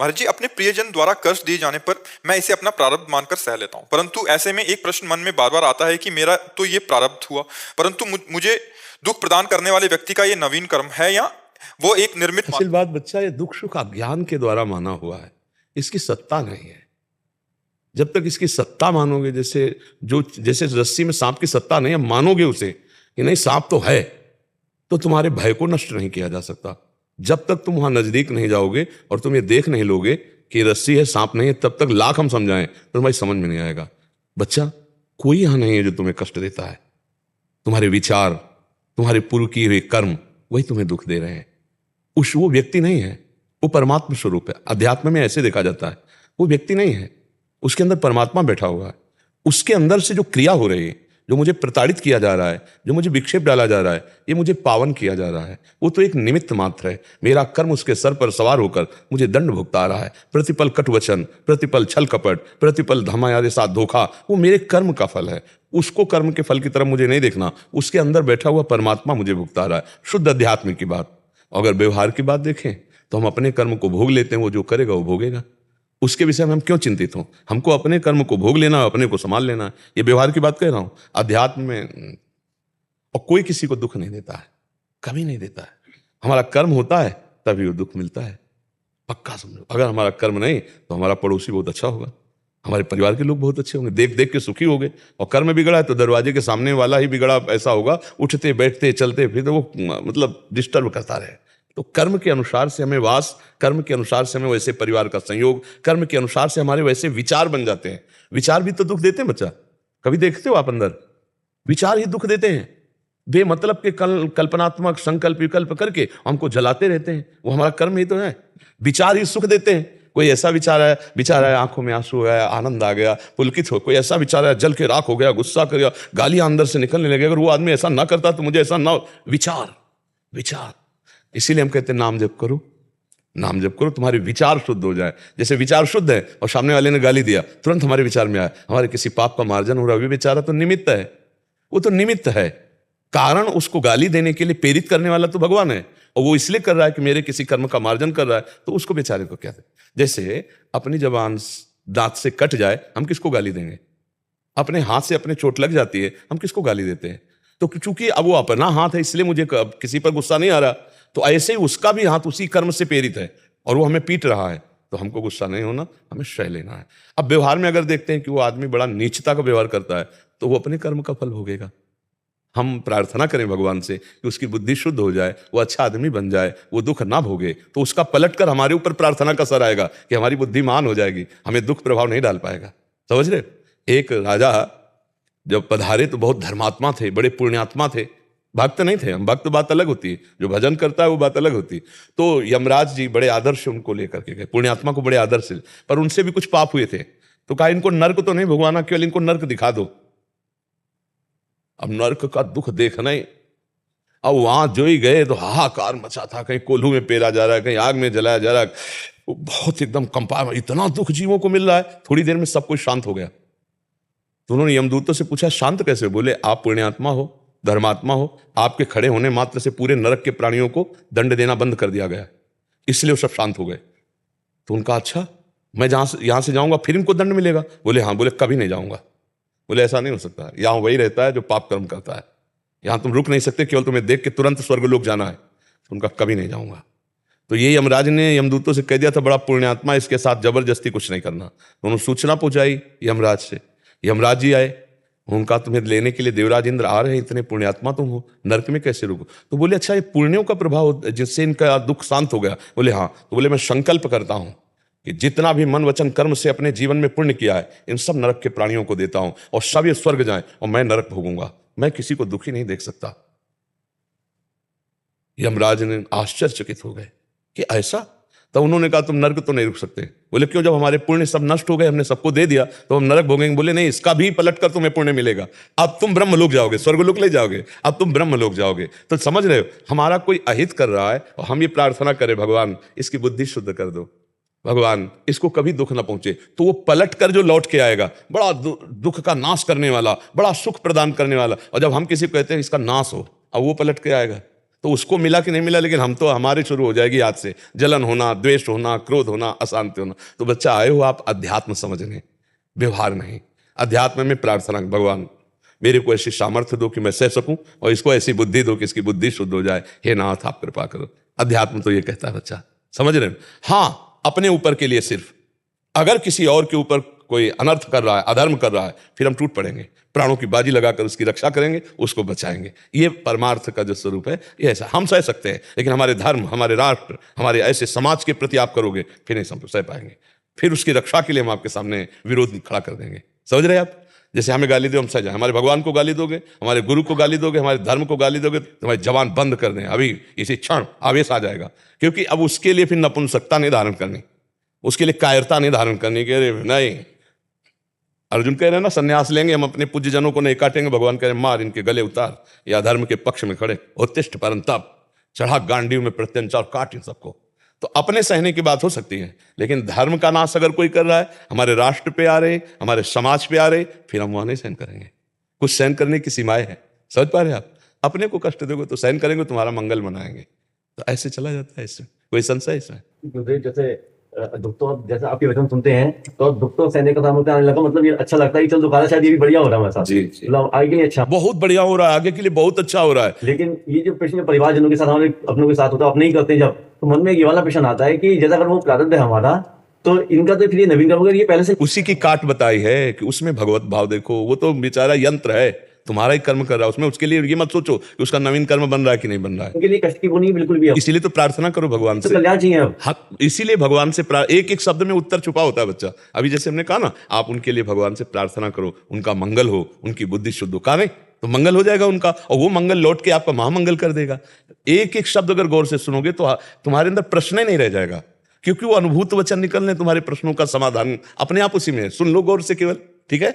महाराज जी, अपने प्रियजन द्वारा कष्ट दिए जाने पर मैं इसे अपना प्रारब्ध मानकर सह लेता हूँ, परंतु ऐसे में एक प्रश्न मन में बार बार आता है कि मेरा तो ये प्रारब्ध हुआ, परंतु मुझे दुख प्रदान करने वाले व्यक्ति का ये नवीन कर्म है या वो एक निर्मित असल बात बच्चा, ये दुख सुख अज्ञान के द्वारा माना हुआ है, इसकी सत्ता नहीं है। जब तक इसकी सत्ता मानोगे, जैसे रस्सी में सांप की सत्ता नहीं है, मानोगे उसे कि नहीं सांप तो है, तो तुम्हारे भय को नष्ट नहीं किया जा सकता। जब तक तुम वहां नजदीक नहीं जाओगे और तुम ये देख नहीं लोगे कि रस्सी है सांप नहीं है, तब तक लाख हम समझाएं तो तुम्हारी समझ में नहीं आएगा। बच्चा, कोई यहां नहीं है जो तुम्हें कष्ट देता है। तुम्हारे विचार, तुम्हारे पूर्व किए हुए कर्म, वही तुम्हें दुख दे रहे हैं। वो व्यक्ति नहीं है, वो परमात्मा स्वरूप है। अध्यात्म में ऐसे देखा जाता है, वो व्यक्ति नहीं है, उसके अंदर परमात्मा बैठा हुआ है। उसके अंदर से जो क्रिया हो रही है, जो मुझे प्रताड़ित किया जा रहा है, जो मुझे विक्षेप डाला जा रहा है, ये मुझे पावन किया जा रहा है, वो तो एक निमित्त मात्र है। मेरा कर्म उसके सर पर सवार होकर मुझे दंड भुगता रहा है। प्रतिपल कटुवचन, प्रतिपल छल कपट, प्रतिपल धमायादि साथ धोखा, वो मेरे कर्म का फल है। उसको कर्म के फल की तरफ मुझे नहीं देखना, उसके अंदर बैठा हुआ परमात्मा मुझे भुगता रहा है। शुद्ध अध्यात्म की बात। अगर व्यवहार की बात देखें तो हम अपने कर्म को भोग लेते हैं, वो जो करेगा वो भोगेगा। उसके विषय में हम क्यों चिंतित हों? हमको अपने कर्म को भोग लेना है, अपने को संभाल लेना है। ये व्यवहार की बात कह रहा हूं। अध्यात्म में और कोई किसी को दुख नहीं देता है, कभी नहीं देता है। हमारा कर्म होता है तभी वो दुख मिलता है, पक्का समझो। अगर हमारा कर्म नहीं तो हमारा पड़ोसी बहुत अच्छा होगा, हमारे परिवार के लोग बहुत अच्छे होंगे, देख देख के सुखी होंगे। और कर्म बिगड़ा है तो दरवाजे के सामने वाला ही बिगड़ा ऐसा होगा, उठते बैठते चलते फिर तो वो मतलब डिस्टर्ब करता रहे। तो कर्म के अनुसार से हमें वास, कर्म के अनुसार से हमें वैसे परिवार का संयोग, कर्म के अनुसार से हमारे वैसे विचार बन जाते हैं। विचार भी तो दुख देते हैं बच्चा, कभी देखते हो आप? अंदर विचार ही दुख देते हैं। बेमतलब के कल्पनात्मक संकल्प विकल्प करके हमको जलाते रहते हैं, वो हमारा कर्म ही तो है। विचार ही सुख देते हैं। कोई ऐसा विचार है आंखों में आंसू आया, आनंद आ गया, पुलकित हो। कोई ऐसा विचार है जल के राख हो गया, गुस्सा कर गया, गालियां अंदर से निकलने लगे। अगर वो आदमी ऐसा ना करता तो मुझे ऐसा ना। विचार इसीलिए हम कहते हैं नाम जप करो, नाम जप करो, तुम्हारे विचार शुद्ध हो जाए। जैसे विचार शुद्ध है और सामने वाले ने गाली दिया, तुरंत हमारे विचार में आया हमारे किसी पाप का मार्जन हो रहा है। बेचारा तो निमित्त है, वो तो निमित्त है। कारण उसको गाली देने के लिए प्रेरित करने वाला तो भगवान है, और वो इसलिए कर रहा है कि मेरे किसी कर्म का मार्जन कर रहा है, तो उसको बेचारे को क्या दे। जैसे अपनी जबान दांत से कट जाए, हम किसको गाली देंगे? अपने हाथ से अपने चोट लग जाती है, हम किसको गाली देते हैं? तो चूंकि अब वो अपना हाथ है इसलिए मुझे किसी पर गुस्सा नहीं आ रहा, तो ऐसे ही उसका भी हाथ उसी कर्म से प्रेरित है और वो हमें पीट रहा है, तो हमको गुस्सा नहीं होना, हमें सह लेना है। अब व्यवहार में अगर देखते हैं कि वो आदमी बड़ा नीचता का व्यवहार करता है, तो वो अपने कर्म का फल भोगेगा। हम प्रार्थना करें भगवान से कि उसकी बुद्धि शुद्ध हो जाए, वो अच्छा आदमी बन जाए, वो दुख ना भोगे, तो उसका पलट कर हमारे ऊपर प्रार्थना का असर आएगा कि हमारी बुद्धिमान हो जाएगी, हमें दुख प्रभाव नहीं डाल पाएगा। समझ रहे? एक राजा जब पधारे तो बहुत धर्मात्मा थे, बड़े पुण्यात्मा थे, भक्त नहीं थे। हम भक्त बात अलग होती है, जो भजन करता है वो बात अलग होती है। तो यमराज जी बड़े आदर से उनको लेकर के गए, पुण्यात्मा को बड़े आदर से, पर उनसे भी कुछ पाप हुए थे। तो कहा इनको नर्क तो नहीं भगवाना, केवल इनको नर्क दिखा दो। अब नर्क का दुख देखना ही, अब वहां जो ही गए तो हाहाकार मचा था, कहीं कोल्हू में पेला जा रहा है, कहीं आग में जलाया जा रहा है, वो बहुत एकदम कंपा, इतना दुख जीवों को मिल रहा है। थोड़ी देर में सब कुछ शांत हो गया। तो उन्होंने यमदूतों से पूछा शांत कैसे? बोले आप पुण्यात्मा हो, धर्मात्मा हो, आपके खड़े होने मात्र से पूरे नरक के प्राणियों को दंड देना बंद कर दिया गया, इसलिए वो सब शांत हो गए। तो उनका अच्छा, मैं यहां से जाऊंगा फिर इनको दंड मिलेगा? बोले हाँ। बोले कभी नहीं जाऊंगा। बोले ऐसा नहीं हो सकता, यहां वही रहता है जो पाप कर्म करता है, यहां तुम रुक नहीं सकते, केवल तुम्हें देख के तुरंत स्वर्गलोक जाना है। तो उनका कभी नहीं जाऊंगा। तो ये यमराज ने यमदूतों से कह दिया था बड़ा पुण्यात्मा, इसके साथ जबरदस्ती कुछ नहीं करना। उन्होंने सूचना पहुंचाई यमराज से, यमराज जी आए, उनका तुम्हें लेने के लिए देवराज इंद्र आ रहे हैं, इतने पुण्यात्मा तुम हो, नरक में कैसे रुको? तो बोले अच्छा ये पुण्यों का प्रभाव जिससे इनका दुख शांत हो गया? बोले हाँ। तो बोले मैं संकल्प करता हूं कि जितना भी मन वचन कर्म से अपने जीवन में पुण्य किया है, इन सब नरक के प्राणियों को देता हूं और सब ये स्वर्ग जाएं और मैं नरक भोगूंगा। मैं किसी को दुखी नहीं देख सकता। यमराज ने आश्चर्यचकित हो गए कि ऐसा? तो उन्होंने कहा तुम नरक तो नहीं रुक सकते। बोले क्यों? जब हमारे पुण्य सब नष्ट हो गए, हमने सबको दे दिया, तो हम नरक भोगेंगे? बोले नहीं, इसका भी पलट कर तुम्हें पुण्य मिलेगा। अब तुम ब्रह्मलोक जाओगे, स्वर्गलोक ले जाओगे, अब तुम ब्रह्मलोक जाओगे। तो समझ रहे हो, हमारा कोई अहित कर रहा है और हम ये प्रार्थना करें भगवान इसकी बुद्धि शुद्ध कर दो, भगवान इसको कभी दुख ना पहुंचे, तो वो पलट कर जो लौट के आएगा बड़ा दुख का नाश करने वाला, बड़ा सुख प्रदान करने वाला। और जब हम किसी को कहते हैं इसका नाश हो, अब वो पलट के आएगा तो उसको मिला कि नहीं मिला, लेकिन हम तो हमारे शुरू हो जाएगी आज से जलन होना, द्वेष होना, क्रोध होना, अशांति होना। तो बच्चा आए हो आप अध्यात्म समझने, व्यवहार नहीं। अध्यात्म में प्रार्थना, भगवान मेरे को ऐसी सामर्थ्य दो कि मैं सह सकूं, और इसको ऐसी बुद्धि दो कि इसकी बुद्धि शुद्ध हो जाए। हे नाथ आप कृपा करो। अध्यात्म तो ये कहता है बच्चा, समझ रहे हैं? हाँ, अपने ऊपर के लिए सिर्फ, अगर किसी और के ऊपर कोई अनर्थ कर रहा है, अधर्म कर रहा है, फिर हम टूट पड़ेंगे, प्राणों की बाजी लगाकर उसकी रक्षा करेंगे, उसको बचाएंगे। ये परमार्थ का जो स्वरूप है ये ऐसा। हम सह सकते हैं, लेकिन हमारे धर्म, हमारे राष्ट्र, हमारे ऐसे समाज के प्रति आप करोगे, फिर नहीं सह पाएंगे। फिर उसकी रक्षा के लिए हम आपके सामने विरोध खड़ा कर देंगे। समझ रहे हैं आप? जैसे हमें गाली दो, हम सह जाए। हमारे भगवान को गाली दोगे, हमारे गुरु को गाली दोगे, हमारे धर्म को गाली दोगे, तो हमारी जवान बंद कर दें। अभी इसी क्षण आवेश आ जाएगा, क्योंकि अब उसके लिए फिर नपुंसकता नहीं धारण करनी, उसके लिए कायरता नहीं धारण करनी कि अरे नहीं, अर्जुन कह रहे हैं ना संन्यास लेंगे हम, अपने पूज्य जनों को नहीं काटेंगे। भगवान कह रहे हैं मार इनके गले उतार, या धर्म के पक्ष में खड़े उत्तिष्ठ परंतप, चढ़ा गांडीव में प्रत्यंचा, काट इन सबको। तो अपने सहने की बात हो सकती है, लेकिन धर्म का नाश अगर कोई कर रहा है, हमारे राष्ट्र पे आ रहे, हमारे समाज पे आ रहे, फिर हम वहां नहीं सहन करेंगे। कुछ सहन करने की सीमाएं हैं, समझ पा रहे हैं आप? अपने को कष्ट दोगे तो सहन करेंगे, तुम्हारा मंगल मनाएंगे। तो ऐसे चला जाता है, इसमें कोई संशय इसमें? जैसे दुख जैसे आपके वचन सुनते हैं तो दुख तो सहने का सामर्थ्य आने लगा, मतलब ये अच्छा लगता है कि चल दुकान शायद ये भी बढ़िया हो रहा है हमारे साथ। जी, मतलब आगे के लिए अच्छा, बहुत बढ़िया हो रहा है, आगे के लिए बहुत अच्छा हो रहा है। लेकिन ये जो प्रश्न परिवारजनों के साथ, हमारे अपनों के साथ होता है, अपने ही करते हैं जब, तो मन में ये वाला प्रश्न आता है कि जैसा अगर वो प्रारब्ध है हमारा, तो इनका तो फिर ये नवीन कर्म ये पहले से उसी की काट बताई है कि उसमें भगवत भाव देखो। वो तो बेचारा यंत्र है, तुम्हारा ही कर्म कर रहा है उसमें। उसके लिए ये मत सोचो कि उसका नवीन कर्म बन रहा है कि नहीं बन रहा है। उनके लिए कष्ट की वो नहीं बिल्कुल भी है। इसीलिए तो प्रार्थना करो भगवान तो से, कल्याण चाहिए अब। हाँ, इसीलिए भगवान से एक एक शब्द में उत्तर छुपा होता है बच्चा। अभी जैसे हमने कहा ना, आप उनके लिए भगवान से प्रार्थना करो, उनका मंगल हो, उनकी बुद्धि शुद्ध हो, कहा नहीं तो मंगल हो जाएगा उनका, और वो मंगल लौट के आपका महामंगल कर देगा। एक एक शब्द अगर गौर से सुनोगे तो तुम्हारे अंदर प्रश्न ही नहीं रह जाएगा, क्योंकि वो अनुभूत वचन निकलने, तुम्हारे प्रश्नों का समाधान अपने आप उसी में है। सुन लो गौर से केवल, ठीक है?